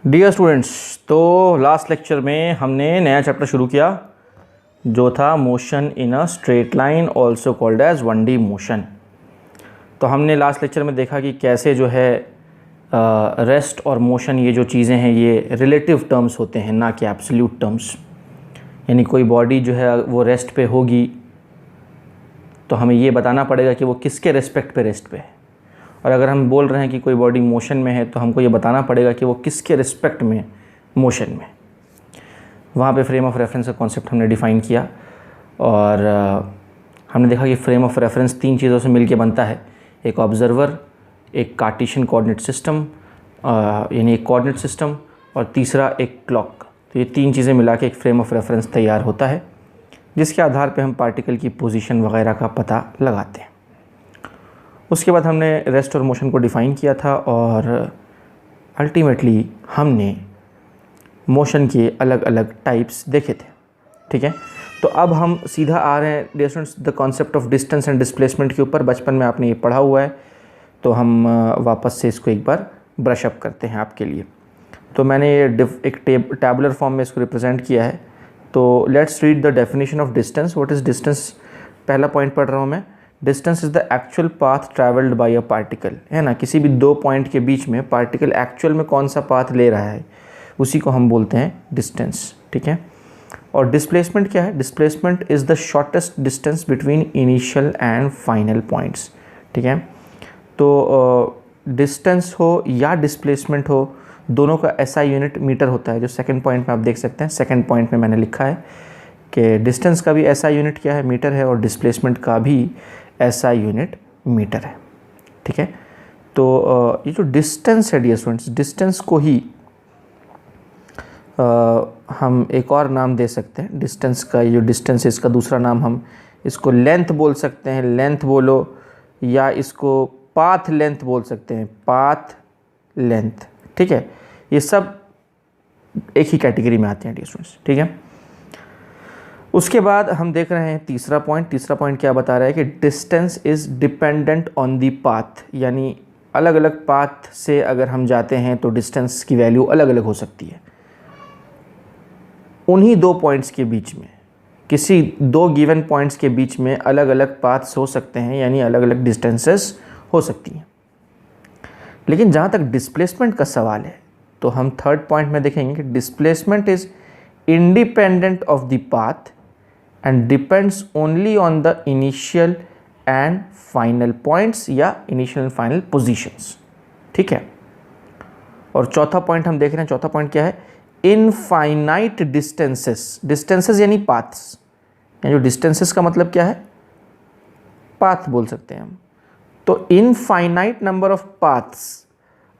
Dear students, तो last lecture में हमने नया चैप्टर शुरू किया जो था motion in a straight line also called as 1D motion. तो हमने लास्ट लेक्चर में देखा कि कैसे जो है रेस्ट और मोशन ये जो चीज़ें हैं ये रिलेटिव टर्म्स होते हैं, ना कि एब्सोल्यूट टर्म्स। यानी कोई बॉडी जो है वो रेस्ट पे होगी तो हमें ये बताना पड़ेगा कि वो किसके रेस्पेक्ट पे रेस्ट पे है, और अगर हम बोल रहे हैं कि कोई बॉडी मोशन में है तो हमको ये बताना पड़ेगा कि वो किसके रिस्पेक्ट में मोशन में। वहाँ पे फ्रेम ऑफ रेफरेंस का कॉन्सेप्ट हमने डिफ़ाइन किया और हमने देखा कि फ्रेम ऑफ रेफरेंस तीन चीज़ों से मिलके बनता है, एक ऑब्जर्वर, एक कार्टेशियन कोऑर्डिनेट सिस्टम यानी एक कोऑर्डिनेट सिस्टम, और तीसरा एक क्लॉक। तो ये तीन चीज़ें मिला के एक फ्रेम ऑफ रेफरेंस तैयार होता है जिसके आधार पे हम पार्टिकल की पोजीशन वगैरह का पता लगाते हैं। उसके बाद हमने रेस्ट और मोशन को डिफ़ाइन किया था और अल्टीमेटली हमने मोशन के अलग अलग टाइप्स देखे थे। ठीक है, तो अब हम सीधा आ रहे हैं dear students the concept of distance and displacement के ऊपर। बचपन में आपने ये पढ़ा हुआ है तो हम वापस से इसको एक बार ब्रश अप करते हैं आपके लिए। तो मैंने ये एक टैबुलर फॉर्म में इसको रिप्रेजेंट किया है। तो let's read the definition of distance. What is distance? पहला पॉइंट पढ़ रहा हूँ मैं। Distance is the actual path travelled bye a particle, है ना। किसी भी दो पॉइंट के बीच में पार्टिकल एक्चुअल में कौन सा पाथ ले रहा है उसी को हम बोलते हैं डिस्टेंस। ठीक है, और डिस्प्लेसमेंट क्या है? Displacement is the shortest distance between initial and final points. ठीक है, तो डिस्टेंस हो या डिस्प्लेसमेंट हो, दोनों का एसआई यूनिट मीटर होता है, जो सेकंड पॉइंट में आप देख सकते हैं। सेकंड पॉइंट में मैंने लिखा है कि डिस्टेंस का भी एसआई यूनिट क्या है? मीटर है, और डिस्प्लेसमेंट का भी एसआई यूनिट मीटर है। ठीक है, तो ये जो डिस्टेंस है डियर स्टूडेंट्स, डिस्टेंस को ही हम एक और नाम दे सकते हैं। डिस्टेंस का ये जो डिस्टेंस है इसका दूसरा नाम हम इसको लेंथ बोल सकते हैं, लेंथ बोलो, या इसको पाथ लेंथ बोल सकते हैं, पाथ लेंथ। ठीक है, ये सब एक ही कैटेगरी में आते हैं डियर स्टूडेंट्स। ठीक है, उसके बाद हम देख रहे हैं तीसरा पॉइंट। तीसरा पॉइंट क्या बता रहा है कि distance is dependent on the path, यानी अलग अलग पाथ से अगर हम जाते हैं तो डिस्टेंस की वैल्यू अलग अलग हो सकती है। उन्हीं दो पॉइंट्स के बीच में, किसी दो गिवन पॉइंट्स के बीच में अलग अलग पाथ्स हो सकते हैं, यानी अलग अलग डिस्टेंसेस हो सकती हैं। लेकिन जहाँ तक डिस्प्लेसमेंट का सवाल है तो हम थर्ड पॉइंट में देखेंगे कि displacement is independent of the path and depends only on the initial and final points या initial and final positions। ठीक है, और चौथा पॉइंट हम देख रहे हैं। चौथा पॉइंट क्या है? Infinite distances. डिस्टेंसेस यानी पाथ्स, यानी जो डिस्टेंसेस का मतलब क्या है? पाथ बोल सकते हैं हम। तो infinite number of paths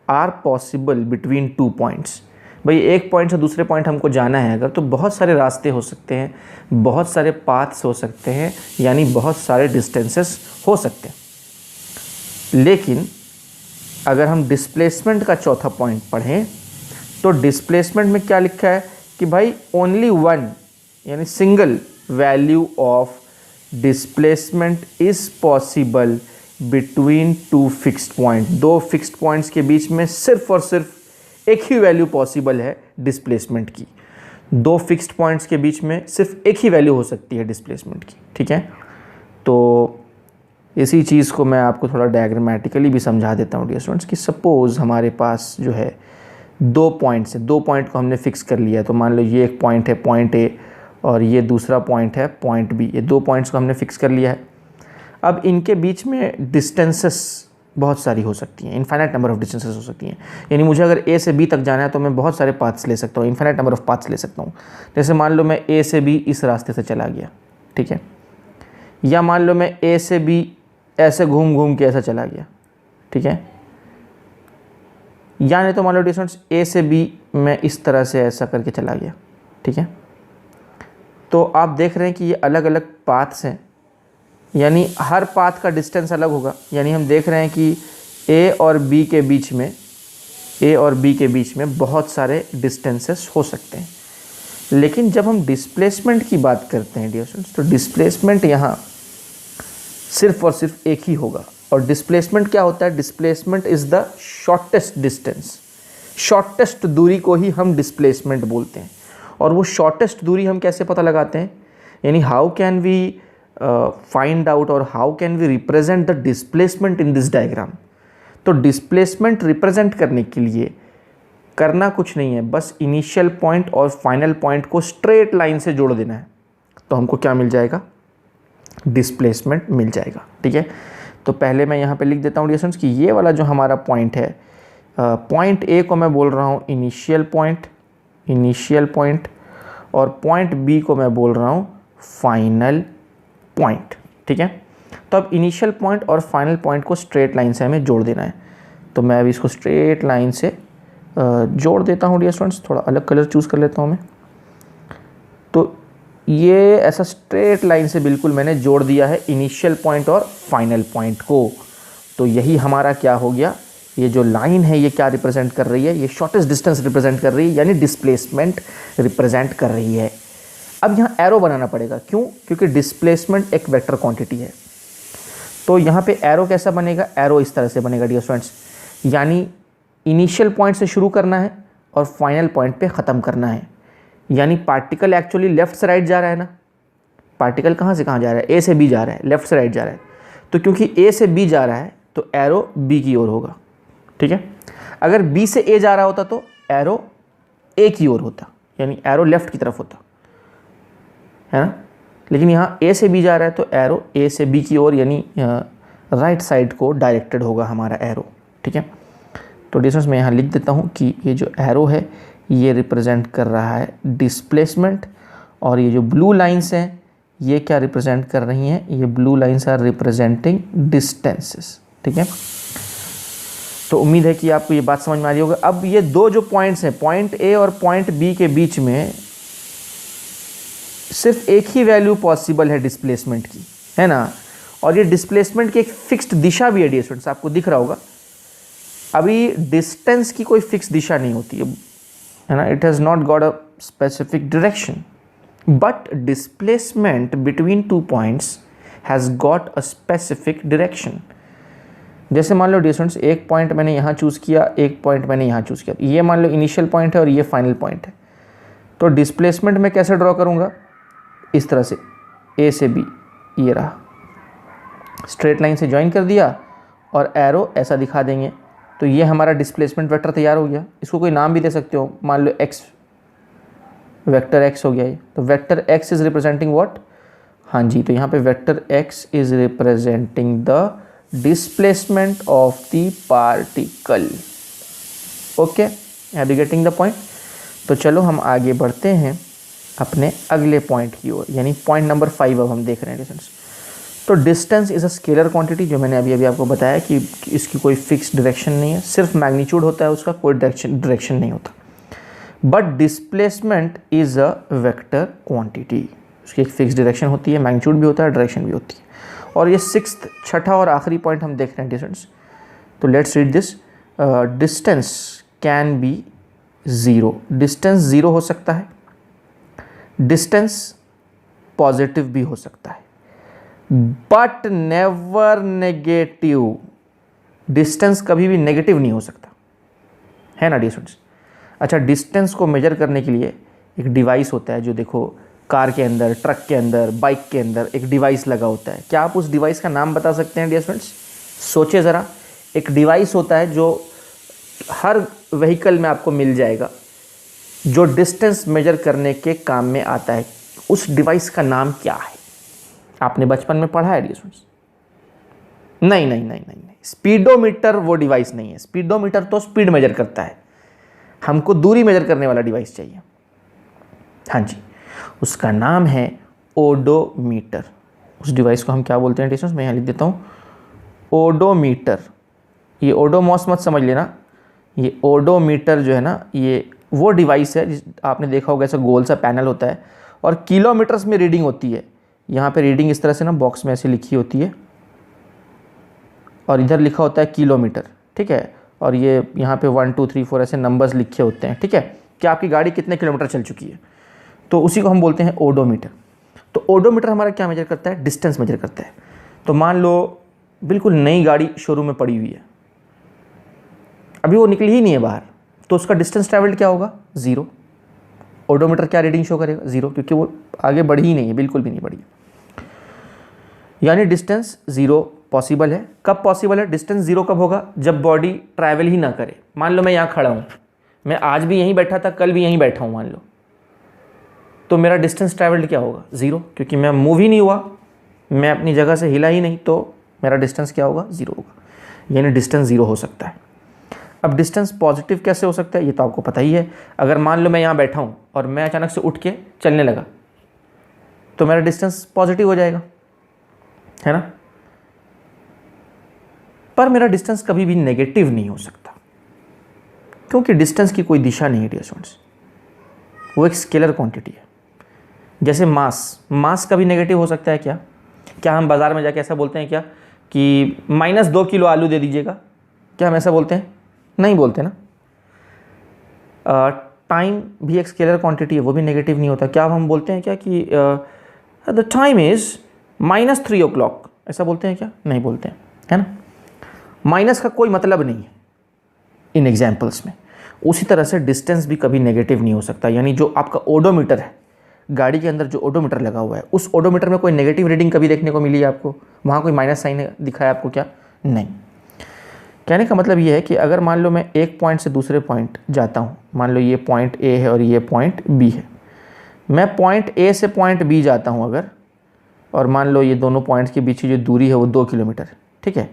are possible between two points. भाई एक पॉइंट से दूसरे पॉइंट हमको जाना है अगर, तो बहुत सारे रास्ते हो सकते हैं, बहुत सारे पाथ्स हो सकते हैं, यानी बहुत सारे डिस्टेंसेस हो सकते हैं। लेकिन अगर हम डिस्प्लेसमेंट का चौथा पॉइंट पढ़ें तो डिस्प्लेसमेंट में क्या लिखा है कि भाई ओनली वन, यानी single value of displacement is possible between to fixed point. दो फिक्स्ड पॉइंट्स के बीच में सिर्फ और सिर्फ एक ही वैल्यू पॉसिबल है डिस्प्लेसमेंट की। दो फिक्स्ड पॉइंट्स के बीच में सिर्फ एक ही वैल्यू हो सकती है डिस्प्लेसमेंट की। ठीक है, तो इसी चीज़ को मैं आपको थोड़ा डायग्रामेटिकली भी समझा देता हूँ डियर स्टूडेंट्स कि सपोज़ हमारे पास जो है दो पॉइंट्स हैं, दो पॉइंट को हमने फिक्स कर लिया है। तो मान लो ये एक पॉइंट है, पॉइंट ए, और ये दूसरा पॉइंट है, पॉइंट बी। ये दो पॉइंट्स को हमने फिक्स कर लिया है। अब इनके बीच में डिस्टेंसेस बहुत सारी हो सकती हैं, इनफाइनाइट नंबर ऑफ डिस्टेंसेस हो सकती हैं। यानी मुझे अगर ए से बी तक जाना है तो मैं बहुत सारे पाथ्स ले सकता हूँ, इनफाइनाइट नंबर ऑफ पाथ्स ले सकता हूँ। जैसे मान लो मैं ए से बी इस रास्ते से चला गया, ठीक है, या मान लो मैं ए से बी ऐसे घूम घूम के ऐसा चला गया, ठीक है, या नहीं तो मान लो डिस्टेंस ए से बी मैं इस तरह से ऐसा करके चला गया। ठीक है, तो आप देख रहे हैं कि ये अलग अलग पाथ्स हैं, यानी हर पाथ का डिस्टेंस अलग होगा। यानी हम देख रहे हैं कि ए और बी के बीच में बहुत सारे डिस्टेंसेस हो सकते हैं। लेकिन जब हम डिस्प्लेसमेंट की बात करते हैं डियर स्टूडेंट्स, तो डिस्प्लेसमेंट यहाँ सिर्फ और सिर्फ एक ही होगा। और डिस्प्लेसमेंट क्या होता है? Displacement is the shortest distance shortest दूरी को ही हम डिस्प्लेसमेंट बोलते हैं। और वो शॉर्टेस्ट दूरी हम कैसे पता लगाते हैं, यानी how can we find out और how can we represent the displacement in this diagram. तो डिस्प्लेसमेंट रिप्रेजेंट करने के लिए करना कुछ नहीं है, बस इनिशियल पॉइंट और फाइनल पॉइंट को स्ट्रेट लाइन से जोड़ देना है, तो हमको क्या मिल जाएगा, डिस्प्लेसमेंट मिल जाएगा। ठीक है, तो पहले मैं यहाँ पे लिख देता हूँ डियर स्टूडेंट्स कि ये वाला जो हमारा पॉइंट है, पॉइंट ए को मैं बोल रहा हूँ इनिशियल पॉइंट, और पॉइंट बी को मैं बोल रहा हूँ फाइनल पॉइंट। ठीक है, तो अब इनिशियल पॉइंट और फाइनल पॉइंट को स्ट्रेट लाइन से हमें जोड़ देना है। तो मैं अभी इसको स्ट्रेट लाइन से जोड़ देता हूँ डियर स्टूडेंट्स, थोड़ा अलग कलर चूज़ कर लेता हूँ मैं। तो ये ऐसा स्ट्रेट लाइन से बिल्कुल मैंने जोड़ दिया है इनिशियल पॉइंट और फाइनल पॉइंट को। तो यही हमारा क्या हो गया, ये जो लाइन है ये क्या रिप्रेजेंट कर रही है, ये शॉर्टेस्ट डिस्टेंस रिप्रेजेंट कर रही है, यानी डिस्प्लेसमेंट रिप्रेजेंट कर रही है। अब यहाँ एरो बनाना पड़ेगा, क्यों, क्योंकि डिस्प्लेसमेंट एक वेक्टर क्वांटिटी है। तो यहाँ पे एरो कैसा बनेगा, एरो इस तरह से बनेगा डियर स्टूडेंट्स, यानी इनिशियल पॉइंट से शुरू करना है और फाइनल पॉइंट पे ख़त्म करना है। यानी पार्टिकल एक्चुअली लेफ्ट से राइट जा रहा है ना, पार्टिकल कहाँ से कहाँ जा रहा है, ए से बी जा रहा है, लेफ्ट से राइट जा रहा है। तो क्योंकि ए से बी जा रहा है तो एरो बी की ओर होगा। ठीक है, अगर बी से ए जा रहा होता तो एरो ए की ओर होता, यानी एरो लेफ्ट की तरफ होता है ना। लेकिन यहाँ ए से बी जा रहा है तो एरो ए से बी की ओर, यानी राइट साइड को डायरेक्टेड होगा हमारा एरो। ठीक है, तो डिस्टेंस मैं यहाँ लिख देता हूँ कि ये जो एरो है ये रिप्रेजेंट कर रहा है डिस्प्लेसमेंट, और ये जो ब्लू लाइंस हैं ये क्या रिप्रेजेंट कर रही हैं, ये blue lines are representing distances. ठीक है, तो उम्मीद है कि आपको ये बात समझ में आ रही होगी। अब ये दो जो पॉइंट्स हैं, पॉइंट ए और पॉइंट बी के बीच में सिर्फ एक ही वैल्यू पॉसिबल है डिस्प्लेसमेंट की, है ना, और ये डिस्प्लेसमेंट की एक फिक्स्ड दिशा भी है डियर स्टूडेंट्स, आपको दिख रहा होगा। अभी डिस्टेंस की कोई फिक्स दिशा नहीं होती है ना, it has not got a specific direction, but displacement between two points has got a specific direction. जैसे मान लो डियर स्टूडेंट्स, एक पॉइंट मैंने यहाँ चूज़ किया, एक पॉइंट मैंने यहाँ चूज़ किया, ये मान लो इनिशियल पॉइंट है और ये फाइनल पॉइंट है। तो डिस्प्लेसमेंट मैं कैसे ड्रॉ करूँगा, इस तरह से, ए से बी, ये रहा, स्ट्रेट लाइन से ज्वाइन कर दिया और एरो ऐसा दिखा देंगे, तो ये हमारा डिस्प्लेसमेंट वेक्टर तैयार हो गया। इसको कोई नाम भी दे सकते हो, मान लो एक्स, वेक्टर एक्स हो गया ये। तो vector x is representing what, हाँ जी, तो यहाँ पे vector x is representing the displacement of the particle. Okay, have you getting the point. तो चलो हम आगे बढ़ते हैं अपने अगले पॉइंट की ओर, यानी पॉइंट नंबर 5 अब हम देख रहे हैं डिस्टेंस। तो distance is a scalar quantity, जो मैंने अभी आपको बताया कि इसकी कोई फिक्स डायरेक्शन नहीं है, सिर्फ मैग्नीट्यूड होता है उसका, कोई डायरेक्शन नहीं होता। But displacement is a vector quantity, उसकी एक फिक्स डायरेक्शन होती है, मैग्नीट्यूड भी होता है, डायरेक्शन भी होती है। और ये सिक्स्थ, छठा और आखिरी पॉइंट हम देख रहे हैं डिस्टेंस। तो let's read this, distance can be zero, distance zero हो सकता है, डिस्टेंस पॉजिटिव भी हो सकता है, बट नेवर नेगेटिव। डिस्टेंस कभी भी नेगेटिव नहीं हो सकता, है ना डियर स्टूडेंट्स। अच्छा, डिस्टेंस को मेजर करने के लिए एक डिवाइस होता है, जो देखो कार के अंदर, ट्रक के अंदर, बाइक के अंदर एक डिवाइस लगा होता है। क्या आप उस डिवाइस का नाम बता सकते हैं डियर स्टूडेंट्स, सोचिए ज़रा। एक डिवाइस होता है जो हर व्हीकल में आपको मिल जाएगा, जो डिस्टेंस मेजर करने के काम में आता है। उस डिवाइस का नाम क्या है, आपने बचपन में पढ़ा है डियर स्टूडेंट्स? नहीं नहीं नहीं नहीं नहीं, स्पीडोमीटर वो डिवाइस नहीं है। स्पीडोमीटर तो स्पीड मेजर करता है, हमको दूरी मेजर करने वाला डिवाइस चाहिए। हाँ जी, उसका नाम है ओडोमीटर। उस डिवाइस को हम क्या बोलते हैं डियर स्टूडेंट्स, मैं यहाँ लिख देता हूँ, ओडोमीटर। ये ओडोमॉस मत समझ लेना, ये ओडोमीटर जो है ना, ये वो डिवाइस है, आपने देखा होगा ऐसा गोल सा पैनल होता है और किलोमीटर्स में रीडिंग होती है। यहाँ पे रीडिंग इस तरह से ना बॉक्स में ऐसे लिखी होती है और इधर लिखा होता है किलोमीटर, ठीक है। और ये यहाँ पे 1 2 3 4 ऐसे नंबर्स लिखे होते हैं, ठीक है, कि आपकी गाड़ी कितने किलोमीटर चल चुकी है। तो उसी को हम बोलते हैं ओडोमीटर। तो ओडोमीटर हमारा क्या मेजर करता है, डिस्टेंस मेजर करता है। तो मान लो बिल्कुल नई गाड़ी शोरूम में पड़ी हुई है, अभी वो निकली ही नहीं है बाहर, तो उसका डिस्टेंस ट्रैवल्ड क्या होगा, 0। ओडोमीटर क्या रीडिंग शो करेगा, 0, क्योंकि वो आगे बढ़ी ही नहीं है, बिल्कुल भी नहीं बढ़ी। यानी डिस्टेंस 0 पॉसिबल है। कब पॉसिबल है डिस्टेंस 0? कब होगा, जब बॉडी ट्रैवल ही ना करे। मान लो मैं यहाँ खड़ा हूँ, मैं आज भी यहीं बैठा था, कल भी यहीं बैठा हूँ मान लो, तो मेरा डिस्टेंस ट्रैवल्ड क्या होगा, 0, क्योंकि मैं मूव ही नहीं हुआ, मैं अपनी जगह से हिला ही नहीं, तो मेरा डिस्टेंस क्या होगा, 0 होगा। यानी डिस्टेंस 0 हो सकता है। अब डिस्टेंस पॉजिटिव कैसे हो सकता है, ये तो आपको पता ही है। अगर मान लो मैं यहाँ बैठा हूँ और मैं अचानक से उठ के चलने लगा, तो मेरा डिस्टेंस पॉजिटिव हो जाएगा, है ना। पर मेरा डिस्टेंस कभी भी नेगेटिव नहीं हो सकता, क्योंकि डिस्टेंस की कोई दिशा नहीं है डियर स्टूडेंट्स, वो एक स्केलर क्वांटिटी है। जैसे मास कभी नेगेटिव हो सकता है क्या? क्या हम बाज़ार में जाके ऐसा बोलते हैं क्या कि -2 किलो आलू दे दीजिएगा? क्या हम ऐसा बोलते हैं? नहीं बोलते ना। टाइम भी एक स्केलर क्वांटिटी है, वो भी नेगेटिव नहीं होता। क्या हम बोलते हैं क्या कि द टाइम इज़ -3 o'clock, ऐसा बोलते हैं क्या? नहीं बोलते हैं, है ना। माइनस का कोई मतलब नहीं है इन एग्जाम्पल्स में। उसी तरह से डिस्टेंस भी कभी नेगेटिव नहीं हो सकता। यानी जो आपका ओडोमीटर है, गाड़ी के अंदर जो ओडोमीटर लगा हुआ है, उस ओडोमीटर में कोई नेगेटिव रीडिंग कभी देखने को मिली है आपको? वहाँ कोई माइनस साइन दिखा है आपको क्या? नहीं। कहने का मतलब ये है कि अगर मान लो मैं एक पॉइंट से दूसरे पॉइंट जाता हूँ, मान लो ये पॉइंट ए है और ये पॉइंट बी है, मैं पॉइंट ए से पॉइंट बी जाता हूँ अगर, और मान लो ये दोनों पॉइंट्स के बीच की जो दूरी है वो 2 किलोमीटर, ठीक है।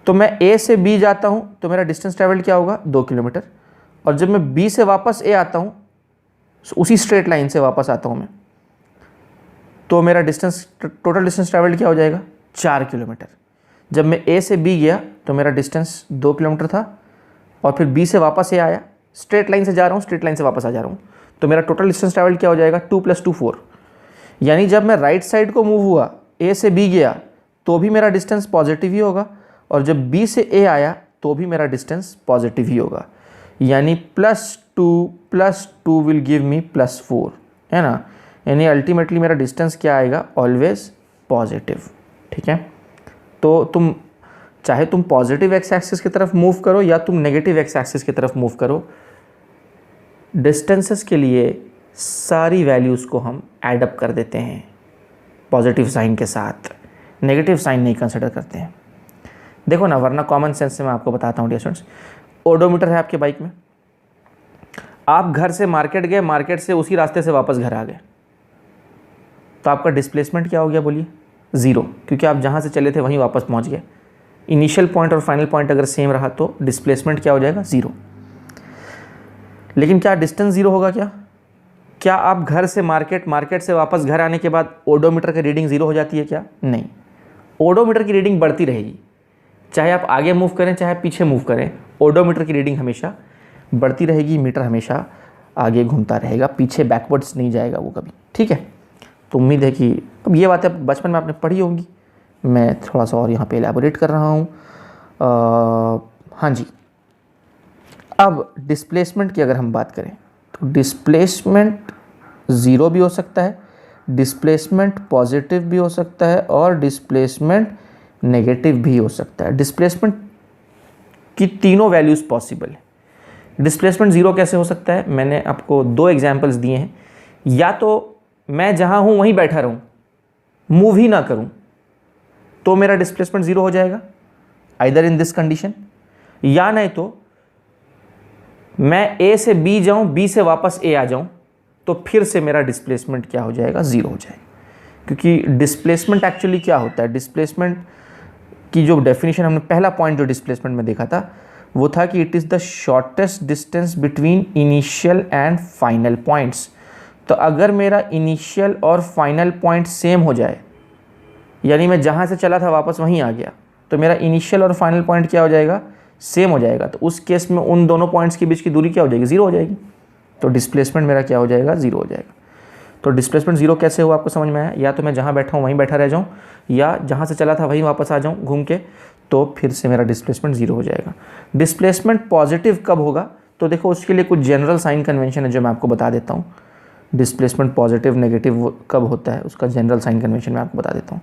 तो मैं ए से बी जाता हूँ तो मेरा डिस्टेंस ट्रैवल्ड क्या होगा, 2 किलोमीटर। और जब मैं बी से वापस ए आता हूँ, उसी स्ट्रेट लाइन से वापस आता हूँ मैं, तो मेरा डिस्टेंस, टोटल डिस्टेंस ट्रैवल्ड क्या हो जाएगा, 4 किलोमीटर। जब मैं ए से बी गया तो मेरा डिस्टेंस 2 किलोमीटर था, और फिर बी से वापस ए आया, स्ट्रेट लाइन से जा रहा हूँ, स्ट्रेट लाइन से वापस आ जा रहा हूँ, तो मेरा टोटल डिस्टेंस ट्रैवल्ड क्या हो जाएगा, 2 + 2 4। यानी जब मैं राइट साइड को मूव हुआ, ए से बी गया, तो भी मेरा डिस्टेंस पॉजिटिव ही होगा, और जब बी से ए आया तो भी मेरा डिस्टेंस पॉजिटिव ही होगा। यानी +2 + 2 विल गिव मी +4, है ना। यानी अल्टीमेटली मेरा डिस्टेंस क्या आएगा, ऑलवेज पॉजिटिव, ठीक है। तो तुम चाहे तुम पॉजिटिव एक्स एक्सिस की तरफ मूव करो या तुम नेगेटिव एक्स एक्सिस की तरफ मूव करो, डिस्टेंसेस के लिए सारी वैल्यूज़ को हम ऐड अप कर देते हैं पॉजिटिव साइन के साथ, नेगेटिव साइन नहीं कंसिडर करते हैं। देखो ना, वरना कॉमन सेंस से मैं आपको बताता हूँ डियर स्टूडेंट्स। ओडोमीटर है आपके बाइक में, आप घर से मार्केट गए, मार्केट से उसी रास्ते से वापस घर आ गए, तो आपका डिस्प्लेसमेंट क्या हो गया, बोलिए, 0, क्योंकि आप जहाँ से चले थे वहीं वापस पहुँच गए। इनिशियल पॉइंट और फाइनल पॉइंट अगर सेम रहा तो डिस्प्लेसमेंट क्या हो जाएगा, 0। लेकिन क्या डिस्टेंस 0 होगा क्या? क्या आप घर से मार्केट, मार्केट से वापस घर आने के बाद ओडोमीटर की रीडिंग 0 हो जाती है क्या? नहीं, ओडोमीटर की रीडिंग बढ़ती रहेगी, चाहे आप आगे मूव करें चाहे पीछे मूव करें, ओडोमीटर की रीडिंग हमेशा बढ़ती रहेगी, मीटर हमेशा आगे घूमता रहेगा, पीछे बैकवर्ड्स नहीं जाएगा वो कभी, ठीक है। तो उम्मीद है कि अब ये बातें बचपन में आपने पढ़ी होंगी, मैं थोड़ा सा और यहाँ पे एलैबोरेट कर रहा हूँ। हाँ जी, अब डिस्प्लेसमेंट की अगर हम बात करें तो डिस्प्लेसमेंट 0 भी हो सकता है, डिस्प्लेसमेंट पॉजिटिव भी हो सकता है, और डिस्प्लेसमेंट नेगेटिव भी हो सकता है। डिस्प्लेसमेंट की तीनों वैल्यूज़ पॉसिबल है। डिस्प्लेसमेंट 0 कैसे हो सकता है, मैंने आपको 2 एग्जांपल्स दिए हैं। या तो मैं जहाँ हूँ वहीं बैठा रहूँ, मूव ही ना करूँ, तो मेरा डिस्प्लेसमेंट 0 हो जाएगा, आइदर इन दिस कंडीशन। या नहीं तो मैं ए से बी जाऊँ, बी से वापस ए आ जाऊँ, तो फिर से मेरा डिस्प्लेसमेंट क्या हो जाएगा, 0 हो जाएगा। क्योंकि डिस्प्लेसमेंट एक्चुअली क्या होता है, डिस्प्लेसमेंट की जो डेफिनेशन हमने पहला पॉइंट जो डिस्प्लेसमेंट में देखा था वो था कि it is the shortest distance between initial and final points. तो अगर मेरा इनिशियल और फाइनल पॉइंट सेम हो जाए, यानी मैं जहाँ से चला था वापस वहीं आ गया, तो मेरा इनिशियल और फाइनल पॉइंट क्या हो जाएगा, सेम हो जाएगा। तो उस केस में उन दोनों पॉइंट्स के बीच की दूरी क्या हो जाएगी, 0 हो जाएगी। तो डिस्प्लेसमेंट मेरा क्या हो जाएगा, 0 हो जाएगा। तो डिस्प्लेसमेंट 0 कैसे हुआ आपको समझ में आया? या तो मैं जहाँ बैठा हूँ वहीं बैठा रह जाऊँ, या जहाँ से चला था वहीं वापस आ जाऊँ घूम के, तो फिर से मेरा डिस्प्लेसमेंट 0 हो जाएगा। डिस्प्लेसमेंट पॉजिटिव कब होगा, तो देखो उसके लिए कुछ जनरल साइन कन्वेंशन है जो मैं आपको बता देता हूँ। डिस्प्लेसमेंट पॉजिटिव नेगेटिव कब होता है उसका जनरल साइन कन्वेंशन मैं आपको बता देता हूँ।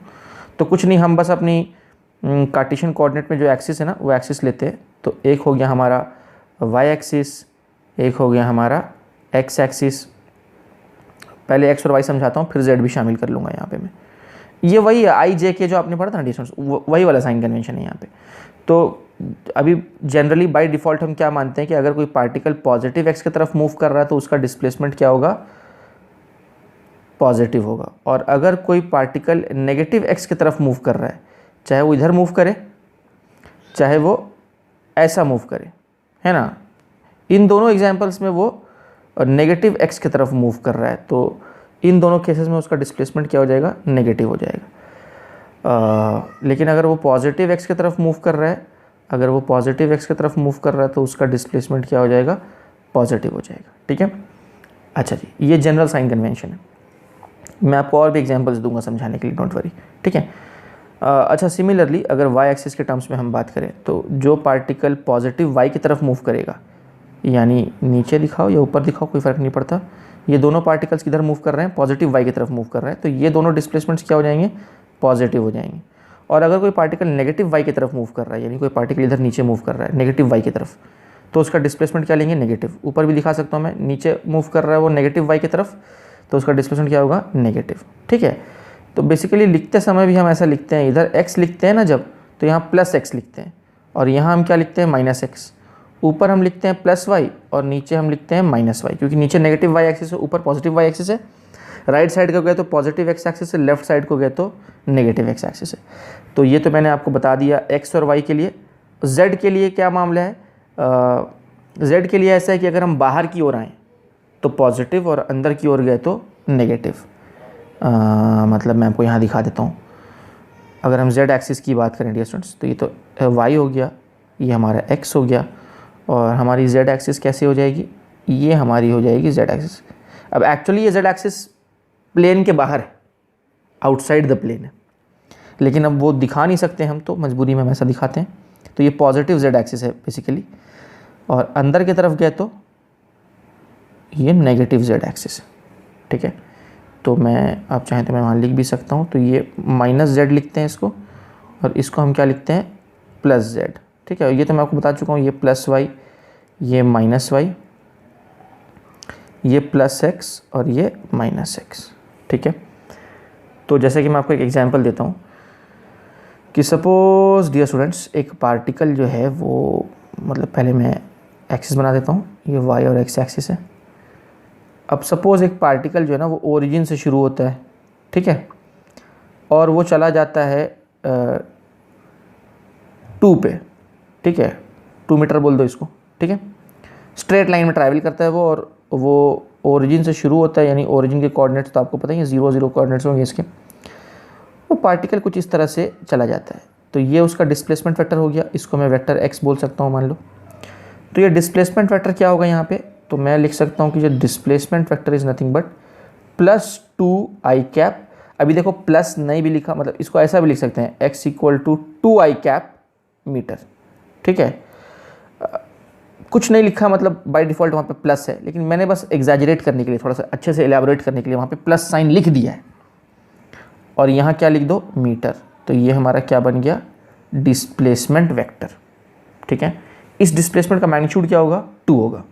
तो कुछ नहीं, हम बस अपनी कार्टेशियन कोऑर्डिनेट में जो एक्सिस है ना, वो एक्सिस लेते हैं। तो एक हो गया हमारा वाई एक्सिस, एक हो गया हमारा एक्स एक्सिस। पहले एक्स और वाई समझाता हूँ, फिर जेड भी शामिल कर लूँगा यहाँ पे मैं। ये वही है आई जे के जो आपने पढ़ा था ना डिस्टेंस, वही वाला साइन कन्वेंशन है यहाँ पे। तो अभी जनरली बाय डिफ़ॉल्ट हम क्या मानते हैं कि अगर कोई पार्टिकल पॉजिटिव एक्स की तरफ मूव कर रहा है तो उसका डिस्प्लेसमेंट क्या होगा, पॉजिटिव होगा। और अगर कोई पार्टिकल नेगेटिव एक्स की तरफ मूव कर रहा है, चाहे वो इधर मूव करे चाहे वो ऐसा मूव करे, है ना, इन दोनों एग्जांपल्स में वो नेगेटिव एक्स की तरफ मूव कर रहा है, तो इन दोनों केसेस में उसका डिस्प्लेसमेंट क्या हो जाएगा, नेगेटिव हो जाएगा। लेकिन अगर वो पॉजिटिव एक्स की तरफ मूव कर रहा है, अगर वो पॉजिटिव एक्स की तरफ मूव कर रहा है तो उसका डिस्प्लेसमेंट क्या हो जाएगा, पॉजिटिव हो जाएगा। ठीक है, अच्छा जी, ये जनरल साइन कन्वेंशन है। मैं आपको और भी एग्जांपल्स दूंगा समझाने के लिए, डोंट वरी। ठीक है, अच्छा, सिमिलरली अगर वाई एक्सिस के टर्म्स में हम बात करें तो जो पार्टिकल पॉजिटिव वाई की तरफ मूव करेगा, यानी नीचे दिखाओ या ऊपर दिखाओ कोई फ़र्क नहीं पड़ता, ये दोनों पार्टिकल्स किधर मूव कर रहे हैं, पॉजिटिव वाई की तरफ मूव कर रहे हैं, तो ये दोनों डिस्प्लेसमेंट्स क्या हो जाएंगे, पॉजिटिव हो जाएंगे। और अगर कोई पार्टिकल नेगेटिव वाई की तरफ मूव कर रहा है, यानी कोई पार्टिकल इधर नीचे मूव कर रहा है नेगेटिव वाई की तरफ, तो उसका डिस्प्लेसमेंट क्या लेंगे, नेगेटिव। ऊपर भी दिखा सकता हूँ मैं, नीचे मूव कर रहा है वो नेगेटिव वाई की तरफ, तो उसका डिस्प्लेसमेंट क्या होगा, नेगेटिव। ठीक है, तो बेसिकली लिखते समय भी हम ऐसा लिखते हैं, इधर x लिखते हैं ना जब, तो यहाँ प्लस x लिखते हैं, और यहाँ हम क्या लिखते हैं, माइनस एक्स। ऊपर हम लिखते हैं प्लस वाई और नीचे हम लिखते हैं माइनस वाई, क्योंकि नीचे नेगेटिव वाई एक्सिस है, ऊपर पॉजिटिव वाई एक्सिस है। राइट साइड को गए तो पॉजिटिव एक्स एक्सिस है, लेफ्ट साइड को गए तो नेगेटिव एक्स एक्सिस है। तो ये तो मैंने आपको बता दिया एक्स और वाई के लिए। जेड के लिए क्या मामला है, जेड के लिए ऐसा है कि अगर हम बाहर की ओर आएँ तो पॉजिटिव और अंदर की ओर गए तो नेगेटिव। मतलब मैं आपको यहाँ दिखा देता हूँ। अगर हम जेड एक्सिस की बात करें डियर स्टूडेंट्स, तो ये तो वाई हो गया, ये हमारा एक्स हो गया, और हमारी जेड एक्सिस कैसे हो जाएगी, ये हमारी हो जाएगी जेड एक्सिस। अब एक्चुअली ये जेड एक्सिस प्लेन के बाहर है, आउटसाइड द प्लेन है, लेकिन अब वो दिखा नहीं सकते हम, तो मजबूरी में हम ऐसा दिखाते हैं। तो ये पॉजिटिव जेड एक्सिस है बेसिकली, और अंदर की तरफ गए तो ये नेगेटिव जेड एक्सिस है। ठीक है, तो मैं, आप चाहें तो मैं वहाँ लिख भी सकता हूँ, तो ये माइनस जेड लिखते हैं इसको, और इसको हम क्या लिखते हैं, प्लस जेड। ठीक है, ये तो मैं आपको बता चुका हूँ, ये प्लस वाई, ये माइनस वाई, ये प्लस एक्स और ये माइनस एक्स। ठीक है, तो जैसे कि मैं आपको एक एग्जांपल देता हूँ कि सपोज़ डियर स्टूडेंट्स, एक पार्टिकल जो है वो, मतलब पहले मैं एक्सिस बना देता हूँ, ये वाई और एक्स एक्सिस है। अब सपोज़ एक पार्टिकल जो है ना वो ओरिजिन से शुरू होता है, ठीक है, और वो चला जाता है 2 पे, ठीक है, 2 मीटर बोल दो इसको। ठीक है, स्ट्रेट लाइन में ट्रैवल करता है वो, और वो ओरिजिन से शुरू होता है, यानी ओरिजिन के कोऑर्डिनेट्स तो आपको पता ही है, 0 0 कोऑर्डिनेट्स होंगे इसके। वो पार्टिकल कुछ इस तरह से चला जाता है, तो ये उसका डिस्प्लेसमेंट वेक्टर हो गया, इसको मैं वेक्टर एक्स बोल सकता हूँ मान लो। तो ये डिस्प्लेसमेंट वेक्टर क्या होगा यहाँ पे, तो मैं लिख सकता हूँ कि जो displacement vector is nothing but +2i cap. अभी देखो प्लस नहीं भी लिखा, मतलब इसको ऐसा भी लिख सकते हैं, x = 2i कैप मीटर। ठीक है, कुछ नहीं लिखा, मतलब बाय डिफ़ॉल्ट वहाँ पे प्लस है, लेकिन मैंने बस एग्जैजरेट करने के लिए, थोड़ा सा अच्छे से एलैबोरेट करने के लिए वहाँ पे प्लस साइन लिख दिया है, और यहाँ क्या लिख दो, मीटर। तो ये हमारा क्या बन गया, डिस्प्लेसमेंट वेक्टर। ठीक है, इस डिस्प्लेसमेंट का मैग्नीट्यूड क्या होगा, 2 होगा,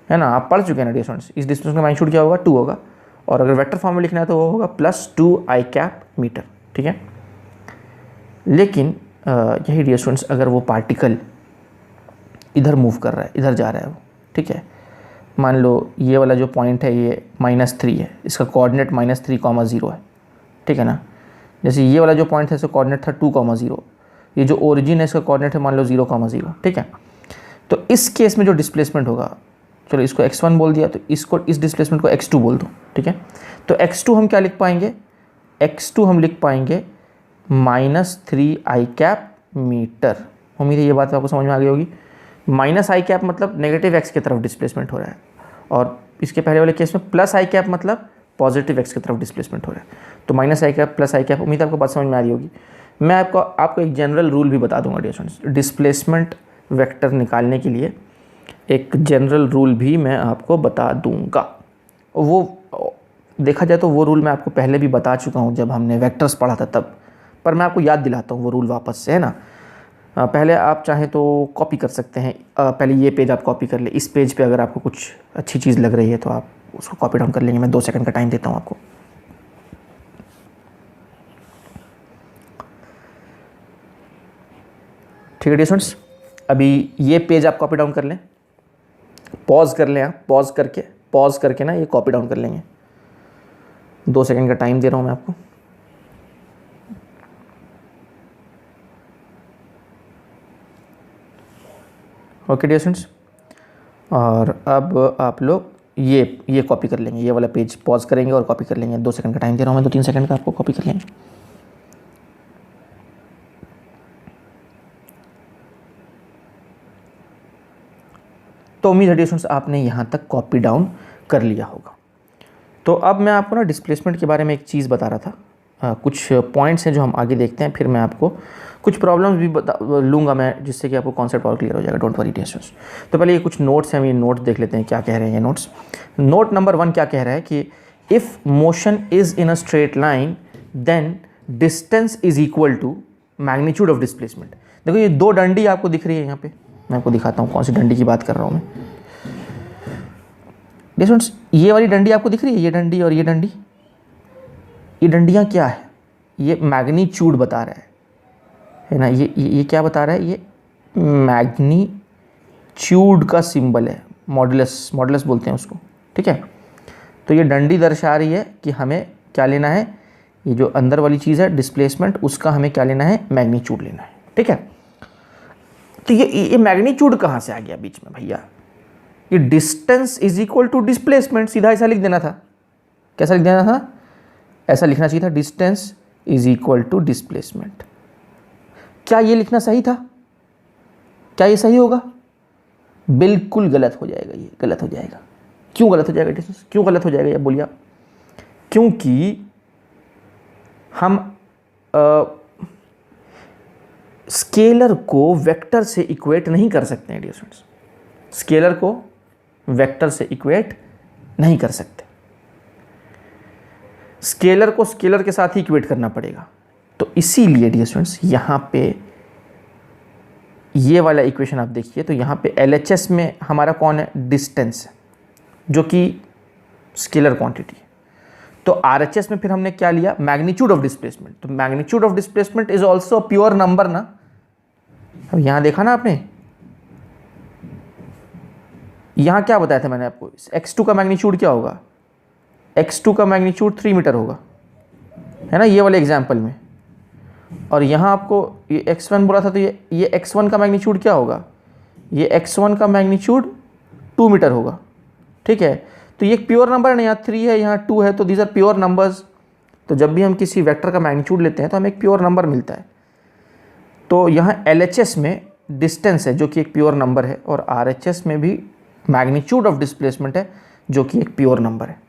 है ना, आप पढ़ चुके हैं ना डियर स्टूडेंट्स। इस डिस्प्लेसमेंट का मैग्नीट्यूड क्या होगा, 2 होगा, और अगर वेक्टर फॉर्म में लिखना है तो वो होगा +2i कैप मीटर। ठीक है, लेकिन यही डियर स्टूडेंट्स, अगर वो पार्टिकल इधर मूव कर रहा है, इधर जा रहा है वो, ठीक है, मान लो ये वाला जो पॉइंट है ये -3 है, इसका कोऑर्डिनेट -3,0 है। ठीक है ना, जैसे ये वाला जो पॉइंट है इसका कोऑर्डिनेट था 2,0, ये जो ओरिजिन है इसका कोऑर्डिनेट है मान लो 0,0। ठीक है, तो इस केस में जो डिस्प्लेसमेंट होगा, चलो इसको x1 बोल दिया, तो इसको, इस डिस्प्लेसमेंट को x2 बोल दो। ठीक है, तो x2 हम क्या लिख पाएंगे, x2 हम लिख पाएंगे -3i कैप मीटर। उम्मीद है ये बात आपको समझ में आ गई होगी। -i कैप मतलब नेगेटिव x की तरफ डिस्प्लेसमेंट हो रहा है, और इसके पहले वाले केस में +i कैप मतलब पॉजिटिव x की तरफ डिस्प्लेसमेंट हो रहा है। तो -i कैप +i कैप, उम्मीद है आपको बात समझ में आ रही होगी। मैं आपको एक जनरल रूल भी बता दूंगा डियर स्टूडेंट्स, डिस्प्लेसमेंट वेक्टर निकालने के लिए एक जनरल रूल भी मैं आपको बता दूंगा। वो देखा जाए तो वो रूल मैं आपको पहले भी बता चुका हूँ जब हमने वेक्टर्स पढ़ा था तब, पर मैं आपको याद दिलाता हूँ वो रूल वापस से, है ना। पहले आप चाहें तो कॉपी कर सकते हैं। पहले ये पेज आप कॉपी कर ले। इस पेज पे अगर आपको कुछ अच्छी चीज़ लग रही है तो आप उसको कॉपी डाउन कर लेंगे। मैं 2 सेकंड का टाइम देता हूँ आपको। ठीक है डियर स्टूडेंट्स, अभी ये पेज आप कॉपी डाउन कर लें, पॉज कर लें। आप पॉज करके ना ये कॉपी डाउन कर लेंगे। 2 सेकंड का टाइम दे रहा हूँ मैं आपको। ओके डियर स्टूडेंट्स, और अब आप लोग ये कॉपी कर लेंगे। ये वाला पेज पॉज करेंगे और कॉपी कर लेंगे। 2 सेकंड का टाइम दे रहा हूँ मैं, 2-3 सेकंड का आपको कॉपी कर लेंगे। तो उम्मीद है डियर स्टूडेंट्स आपने यहाँ तक कॉपी डाउन कर लिया होगा। तो अब मैं आपको ना डिस्प्लेसमेंट के बारे में एक चीज़ बता रहा था। कुछ पॉइंट्स हैं जो हम आगे देखते हैं, फिर मैं आपको कुछ प्रॉब्लम्स भी बता लूँगा मैं, जिससे कि आपको कॉन्सेप्ट और क्लियर हो जाएगा। Don't worry dear students. तो पहले ये कुछ नोट्स हैं, हम ये नोट्स देख लेते हैं क्या कह रहे हैं ये नोट्स। नोट नंबर 1 क्या कह रहा है कि if motion is in a straight line then distance is equal to magnitude of displacement. देखो ये 2 डंडी आपको दिख रही है यहाँ पे, मैं आपको दिखाता हूँ कौन सी डंडी की बात कर रहा हूँ मैं। स्टूडेंट्स ये वाली डंडी आपको दिख रही है, ये डंडी और ये डंडी। ये डंडियाँ क्या है? ये मैग्नीट्यूड बता रहा है ना। ये क्या बता रहा है? ये मैग्नीट्यूड का सिंबल है, मॉडुलस बोलते हैं उसको। ठीक है, तो ये डंडी दर्शा रही है कि हमें क्या लेना है, ये जो अंदर वाली चीज़ है डिस्प्लेसमेंट, उसका हमें क्या लेना है, मैग्नीट्यूड लेना है। ठीक है, तो ये मैग्नीट्यूड कहाँ से आ गया बीच में भैया? ये distance is equal to displacement, सीधा ऐसा लिख देना था। कैसा लिख देना था? ऐसा लिखना चाहिए था, distance is equal to displacement. क्या ये लिखना सही था? क्या ये सही होगा? बिल्कुल गलत हो जाएगा, ये गलत हो जाएगा। क्यों गलत हो जाएगा डिस्टेंस? क्यों गलत हो जाएगा ये बोलिए आप? क्योंकि हम स्केलर को वेक्टर से इक्वेट नहीं कर सकते हैं डियर स्टूडेंट्स। स्केलर को वेक्टर से इक्वेट नहीं कर सकते। स्केलर को स्केलर के साथ ही इक्वेट करना पड़ेगा। तो इसीलिए डियर स्टूडेंट्स यहाँ पे ये वाला इक्वेशन आप देखिए, तो यहाँ पे LHS में हमारा कौन है, डिस्टेंस है, जो कि स्केलर क्वांटिटी है। तो RHS में फिर हमने क्या लिया, मैग्नीट्यूड ऑफ डिस्प्लेसमेंट। तो magnitude of displacement is also pure number ना। अब यहाँ देखा ना आपने, यहाँ क्या बताया था मैंने आपको, x2 का मैग्नीट्यूड क्या होगा, x2 का मैग्नीट्यूड 3 मीटर होगा, है ना, ये वाले एग्जाम्पल में। और यहाँ आपको ये x1 बोला था, तो ये x1 का मैग्नीट्यूड क्या होगा, ये x1 का मैग्नीट्यूड 2 मीटर होगा। ठीक है, तो ये एक प्योर नंबर है ना, यहाँ 3 है, यहाँ 2 है, तो दीज आर प्योर नंबर्स। तो जब भी हम किसी वेक्टर का मैग्नीट्यूड लेते हैं तो हमें एक प्योर नंबर मिलता है। तो यहाँ LHS में डिस्टेंस है जो कि एक प्योर नंबर है, और RHS में भी मैग्नीट्यूड ऑफ डिस्प्लेसमेंट है जो कि एक प्योर नंबर है।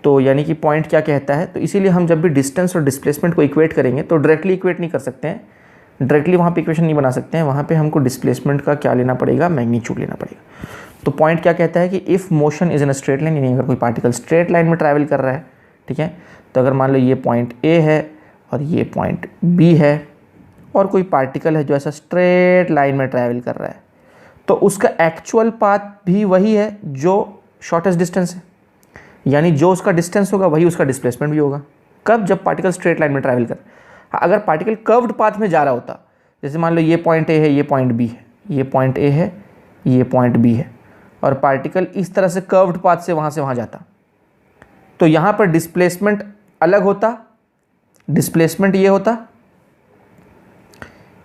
तो यानी कि पॉइंट क्या कहता है, तो इसीलिए हम जब भी डिस्टेंस और डिस्प्लेसमेंट को इक्वेट करेंगे तो डायरेक्टली इक्वेट नहीं कर सकते हैं, डायरेक्टली वहाँ पे इक्वेशन नहीं बना सकते हैं। वहाँ पे हमको डिस्प्लेसमेंट का क्या लेना पड़ेगा, मैग्नीट्यूड लेना पड़ेगा। तो पॉइंट क्या कहता है कि if motion is in a straight line, यानी अगर कोई पार्टिकल स्ट्रेट लाइन में ट्रैवल कर रहा है, ठीक है, तो अगर मान लो ये पॉइंट A है और ये पॉइंट B है, और कोई पार्टिकल है जो ऐसा स्ट्रेट लाइन में ट्रैवल कर रहा है, तो उसका एक्चुअल पाथ भी वही है जो शॉर्टेस्ट डिस्टेंस है, यानी जो उसका डिस्टेंस होगा वही उसका डिस्प्लेसमेंट भी होगा। कब? जब पार्टिकल स्ट्रेट लाइन में ट्रैवल कर। अगर पार्टिकल कर्व्ड पाथ में जा रहा होता, जैसे मान लो ये पॉइंट A है, ये पॉइंट B है, ये पॉइंट A है, ये पॉइंट B है, और पार्टिकल इस तरह से कर्व्ड पाथ से वहाँ जाता, तो यहाँ पर डिस्प्लेसमेंट अलग होता। डिस्प्लेसमेंट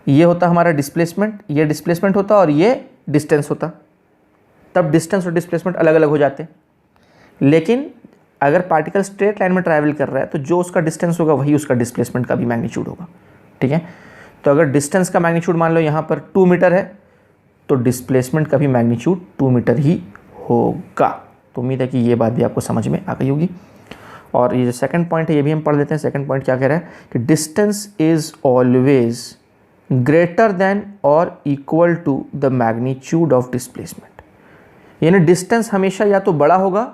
ये होता हमारा डिस्प्लेसमेंट, ये डिस्प्लेसमेंट होता और ये डिस्टेंस होता। तब डिस्टेंस और डिस्प्लेसमेंट अलग अलग हो जाते। लेकिन अगर पार्टिकल स्ट्रेट लाइन में ट्रैवल कर रहा है तो जो उसका डिस्टेंस होगा वही उसका डिस्प्लेसमेंट का भी मैग्नीट्यूड होगा। ठीक है, तो अगर डिस्टेंस का मैग्नीट्यूड मान लो यहाँ पर 2 मीटर है, तो डिस्प्लेसमेंट का भी मैग्नीट्यूड 2 मीटर ही होगा। तो उम्मीद है कि ये बात भी आपको समझ में आ गई होगी। और ये जो सेकंड पॉइंट है ये भी हम पढ़ लेते हैं। सेकंड पॉइंट क्या कह रहा है कि distance is always greater than और equal to the magnitude of displacement, यानी डिस्टेंस हमेशा या तो बड़ा होगा,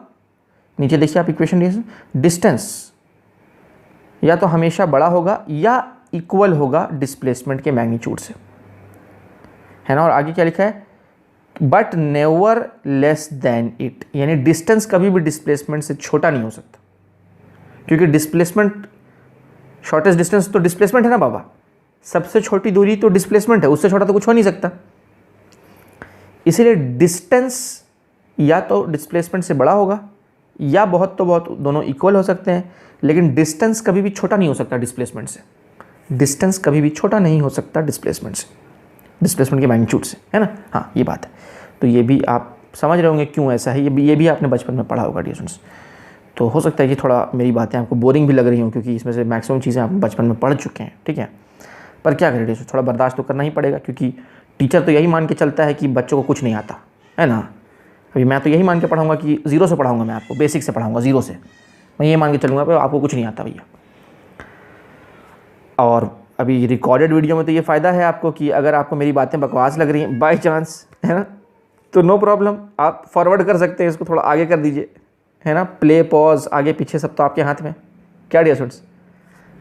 नीचे देखिए आप इक्वेशन, डिस्टेंस या तो हमेशा बड़ा होगा या इक्वल होगा डिस्प्लेसमेंट के मैग्नीट्यूड से, है ना। और आगे क्या लिखा है, but never less than it, यानी डिस्टेंस कभी भी डिस्प्लेसमेंट से छोटा नहीं हो सकता, क्योंकि डिस्प्लेसमेंट, शॉर्टेस्ट डिस्टेंस तो डिस्प्लेसमेंट है ना बाबा, सबसे छोटी दूरी तो डिस्प्लेसमेंट है, उससे छोटा तो कुछ हो नहीं सकता। इसीलिए डिस्टेंस या तो डिस्प्लेसमेंट से बड़ा होगा या बहुत तो बहुत दोनों इक्वल हो सकते हैं, लेकिन डिस्टेंस कभी भी छोटा नहीं हो सकता डिस्प्लेसमेंट से। डिस्टेंस कभी भी छोटा नहीं हो सकता डिस्प्लेसमेंट से, डिस्प्लेसमेंट के मैग्नीट्यूड से, है ना। हाँ, ये बात है। तो ये भी आप समझ रहे होंगे क्यों ऐसा है, ये भी आपने बचपन में पढ़ा होगा डियर स्टूडेंट्स। तो हो सकता है कि थोड़ा मेरी बातें आपको बोरिंग भी लग रही हों, क्योंकि इसमें से मैक्सिमम चीज़ें आप बचपन में पढ़ चुके हैं, ठीक है। पर क्या करें डियर स्टूडेंट्स, थोड़ा बर्दाश्त तो करना ही पड़ेगा, क्योंकि टीचर तो यही मान के चलता है कि बच्चों को कुछ नहीं आता, है ना। अभी मैं तो यही मान के पढ़ाऊँगा कि ज़ीरो से पढ़ाऊँगा, मैं आपको बेसिक से पढ़ाऊँगा, ज़ीरो से। मैं ये मान के चलूँगा कि आपको कुछ नहीं आता भैया। और अभी रिकॉर्डेड वीडियो में तो ये फ़ायदा है आपको कि अगर आपको मेरी बातें बकवास लग रही हैं बाय चांस, है ना, तो नो प्रॉब्लम, आप फॉरवर्ड कर सकते हैं, इसको थोड़ा आगे कर दीजिए, है ना। प्ले पॉज आगे पीछे सब तो आपके हाथ में, क्या डियर स्टूडेंट्स।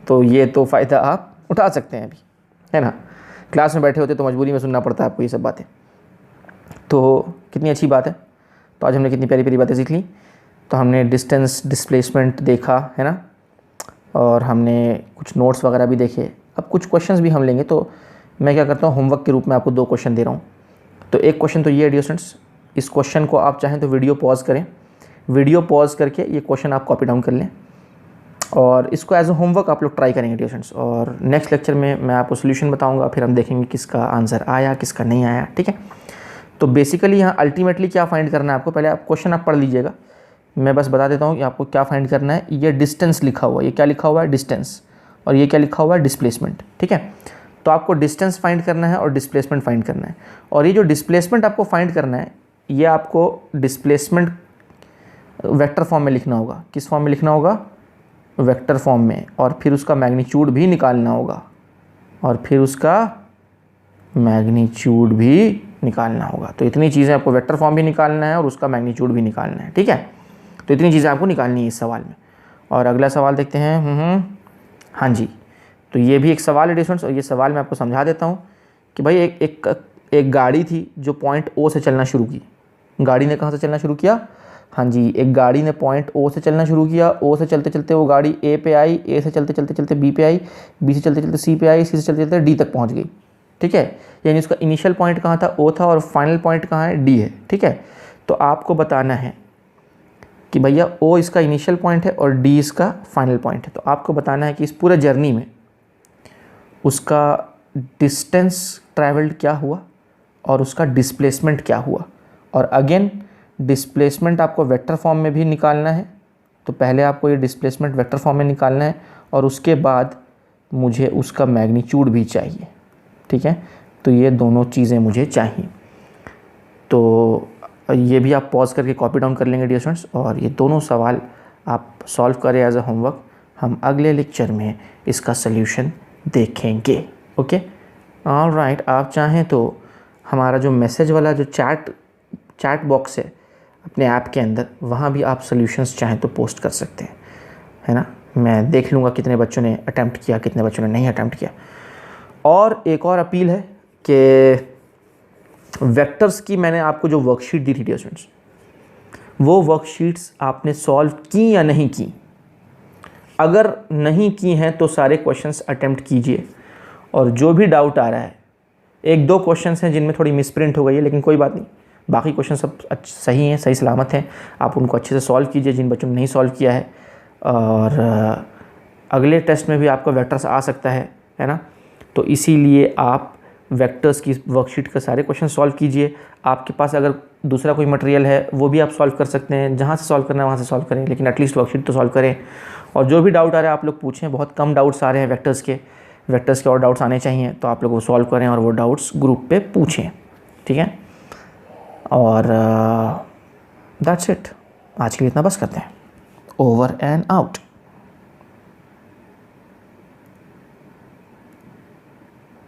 तो ये तो फ़ायदा आप उठा सकते हैं अभी, है ना। क्लास में बैठे होते तो मजबूरी में सुनना पड़ता है आपको ये सब बातें। तो कितनी अच्छी बात है। तो आज हमने कितनी प्यारी प्यारी बातें सीख ली। तो हमने डिस्टेंस डिस्प्लेसमेंट देखा, है ना, और हमने कुछ नोट्स वगैरह भी देखे। अब कुछ क्वेश्चंस भी हम लेंगे, तो मैं क्या करता हूँ, होमवर्क के रूप में आपको 2 क्वेश्चन दे रहा हूँ। तो एक क्वेश्चन तो ये है डियर स्टूडेंट्स, इस क्वेश्चन को आप चाहें तो वीडियो पॉज करें, वीडियो पॉज करके ये क्वेश्चन आप कॉपी डाउन कर लें, और इसको एज ए होमवर्क आप लोग ट्राई करेंगे डियर स्टूडेंट्स। और नेक्स्ट लेक्चर में मैं आपको सोल्यूशन बताऊँगा, फिर हम देखेंगे किसका आंसर आया किसका नहीं आया, ठीक है। तो बेसिकली यहाँ अल्टीमेटली क्या फाइंड करना है आपको, पहले आप क्वेश्चन आप पढ़ लीजिएगा, मैं बस बता देता हूँ कि आपको क्या फाइंड करना है। ये डिस्टेंस लिखा हुआ है, ये क्या लिखा हुआ है, डिस्टेंस, और ये क्या लिखा हुआ है, डिस्प्लेसमेंट, ठीक है। तो आपको डिस्टेंस फाइंड करना है और डिस्प्लेसमेंट फाइंड करना है। और ये जो डिस्प्लेसमेंट आपको फाइंड करना है, ये आपको डिस्प्लेसमेंट वेक्टर फॉर्म में लिखना होगा। किस फॉर्म में लिखना होगा, वेक्टर फॉर्म में, और फिर उसका मैग्नीट्यूड भी निकालना होगा, और फिर उसका मैग्नीट्यूड भी निकालना होगा। तो इतनी चीज़ें आपको, वेक्टर फॉर्म भी निकालना है और उसका मैग्नीट्यूड भी निकालना है, ठीक है। तो इतनी चीज़ें आपको निकालनी है इस सवाल में। और अगला सवाल देखते हैं। हाँ जी, तो ये भी एक सवाल है स्टूडेंट्स, और ये सवाल मैं आपको समझा देता हूँ कि भाई एक गाड़ी थी जो पॉइंट ओ से चलना शुरू की। गाड़ी ने कहाँ से चलना शुरू किया, हाँ जी, एक गाड़ी ने पॉइंट ओ से चलना शुरू किया। ओ से चलते चलते वो गाड़ी ए पे आई, ए से चलते चलते चलते बी पे आई, बी से चलते चलते सी पे आई, सी से चलते चलते डी तक पहुँच गई, ठीक है। यानी उसका इनिशियल पॉइंट कहाँ था, ओ था, और फाइनल पॉइंट कहाँ है, डी है, ठीक है। तो आपको बताना है कि भैया ओ इसका इनिशियल पॉइंट है और डी इसका फाइनल पॉइंट है। तो आपको बताना है कि इस पूरे जर्नी में उसका डिस्टेंस ट्रैवल्ड क्या हुआ और उसका डिस्प्लेसमेंट क्या हुआ। और अगेन डिस्प्लेसमेंट आपको वेक्टर फॉर्म में भी निकालना है, तो पहले आपको ये डिस्प्लेसमेंट वेक्टर फॉर्म में निकालना है, और उसके बाद मुझे उसका मैग्नीट्यूड भी चाहिए, ठीक है। तो ये दोनों चीज़ें मुझे चाहिए। तो ये भी आप पॉज करके कॉपी डाउन कर लेंगे डियर स्टूडेंट्स, और ये दोनों सवाल आप सॉल्व करें एज अ होमवर्क। हम अगले लेक्चर में इसका सल्यूशन देखेंगे, ओके। ऑलराइट, आप चाहें तो हमारा जो मैसेज वाला जो चैट बॉक्स है अपने ऐप के अंदर, वहाँ भी आप सॉल्यूशंस चाहें तो पोस्ट कर सकते हैं, है ना। मैं देख लूँगा कितने बच्चों ने अटैम्प्ट किया, कितने बच्चों ने नहीं अटैम्प्ट किया। और एक और अपील है कि वेक्टर्स की मैंने आपको जो वर्कशीट दी थी डियर स्टूडेंट्स, वो वर्कशीट्स आपने सॉल्व की या नहीं की। अगर नहीं की हैं तो सारे क्वेश्चंस अटेम्प्ट कीजिए, और जो भी डाउट आ रहा है, 1-2 क्वेश्चंस हैं जिनमें थोड़ी मिसप्रिंट हो गई है, लेकिन कोई बात नहीं, बाकी क्वेश्चन सब सही हैं, सही सलामत हैं। आप उनको अच्छे से सॉल्व कीजिए जिन बच्चों ने नहीं सॉल्व किया है। और अगले टेस्ट में भी आपका वेक्टर्स आ सकता है ना। तो इसीलिए आप वेक्टर्स की वर्कशीट के सारे क्वेश्चन सॉल्व कीजिए। आपके पास अगर दूसरा कोई मटेरियल है वो भी आप सॉल्व कर सकते हैं, जहाँ से सॉल्व करना है वहाँ से सॉल्व करें, लेकिन एटलीस्ट वर्कशीट तो सॉल्व करें। और जो भी डाउट आ रहा है आप लोग पूछें, बहुत कम डाउट्स आ रहे हैं वेक्टर्स के और डाउट्स आने चाहिए, तो आप लोग वो सॉल्व करें और वो डाउट्स ग्रुप पे पूछें, ठीक है। और दैट्स इट, आज के लिए इतना बस करते हैं। Over and out.